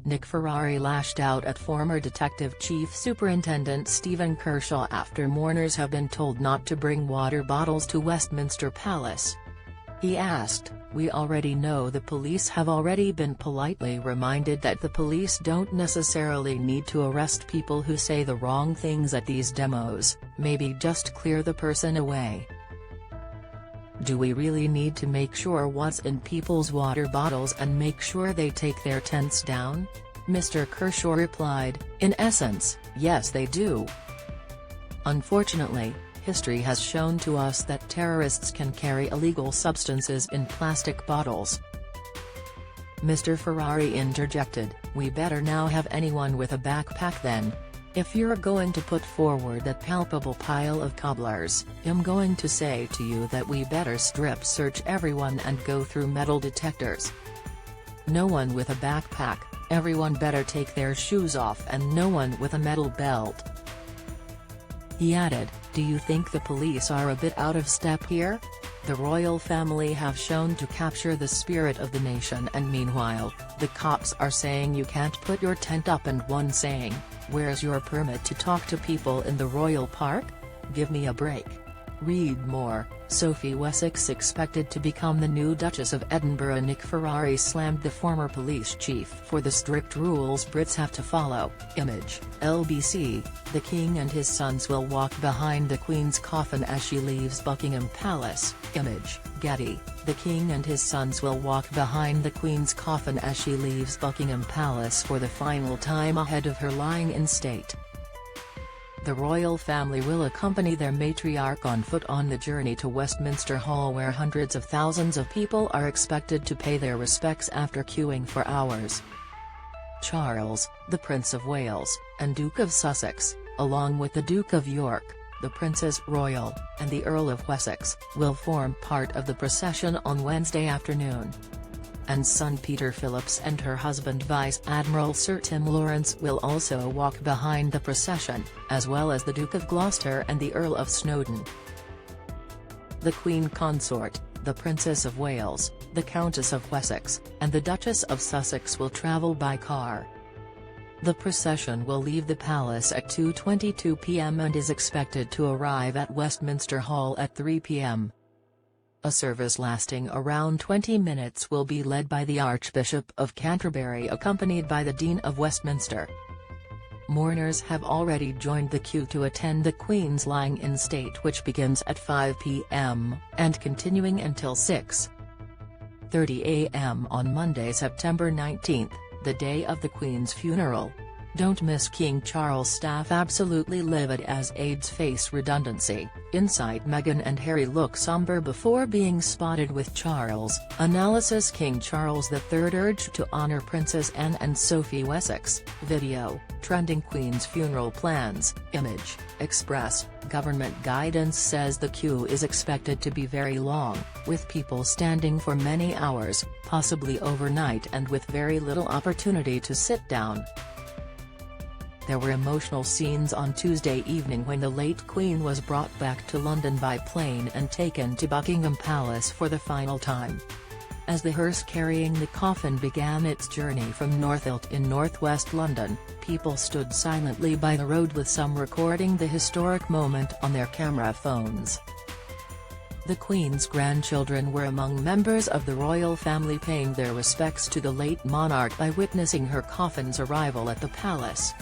Nick Ferrari lashed out at former Detective Chief Superintendent Steven Kershaw after mourners have been told not to bring water bottles to Westminster Palace. He asked, "We already know the police have already been politely reminded that the police don't necessarily need to arrest people who say the wrong things at these demos, maybe just clear the person away. Do we really need to make sure what's in people's water bottles and make sure they take their tents down?" Mr. Kershaw replied, "In essence, yes they do. Unfortunately, history has shown to us that terrorists can carry illegal substances in plastic bottles." Mr. Ferrari interjected, "We better now have anyone with a backpack then. If you're going to put forward that palpable pile of cobblers, I'm going to say to you that we better strip search everyone and go through metal detectors. No one with a backpack, everyone better take their shoes off, and no one with a metal belt." He added, "Do you think the police are a bit out of step here? The royal family have shown to capture the spirit of the nation, and meanwhile, the cops are saying you can't put your tent up, and one saying, 'Where's your permit to talk to people in the royal park?' Give me a break." Read more. Sophie Wessex expected to become the new Duchess of Edinburgh. Nick Ferrari slammed the former police chief for the strict rules Brits have to follow. Image, LBC, the King and his sons will walk behind the Queen's coffin as she leaves Buckingham Palace. Image, Getty, the King and his sons will walk behind the Queen's coffin as she leaves Buckingham Palace for the final time ahead of her lying in state. The royal family will accompany their matriarch on foot on the journey to Westminster Hall, where hundreds of thousands of people are expected to pay their respects after queuing for hours. Charles, the Prince of Wales, and Duke of Sussex, along with the Duke of York, the Princess Royal, and the Earl of Wessex, will form part of the procession on Wednesday afternoon. And son Peter Phillips and her husband Vice Admiral Sir Tim Lawrence will also walk behind the procession, as well as the Duke of Gloucester and the Earl of Snowdon. The Queen Consort, the Princess of Wales, the Countess of Wessex, and the Duchess of Sussex will travel by car. The procession will leave the palace at 2:22 p.m. and is expected to arrive at Westminster Hall at 3 p.m. A service lasting around 20 minutes will be led by the Archbishop of Canterbury, accompanied by the Dean of Westminster. Mourners have already joined the queue to attend the Queen's lying in state, which begins at 5 p.m. and continuing until 6:30 a.m. on Monday, September 19, the day of the Queen's funeral. Don't miss King Charles' staff absolutely livid as aides face redundancy. Inside, Meghan and Harry look somber before being spotted with Charles. Analysis: King Charles III urged to honor Princess Anne and Sophie Wessex. Video, trending Queen's funeral plans. Image, Express, government guidance says the queue is expected to be very long, with people standing for many hours, possibly overnight, and with very little opportunity to sit down. There were emotional scenes on Tuesday evening when the late Queen was brought back to London by plane and taken to Buckingham Palace for the final time. As the hearse carrying the coffin began its journey from Northolt in northwest London, people stood silently by the road, with some recording the historic moment on their camera phones. The Queen's grandchildren were among members of the royal family paying their respects to the late monarch by witnessing her coffin's arrival at the palace.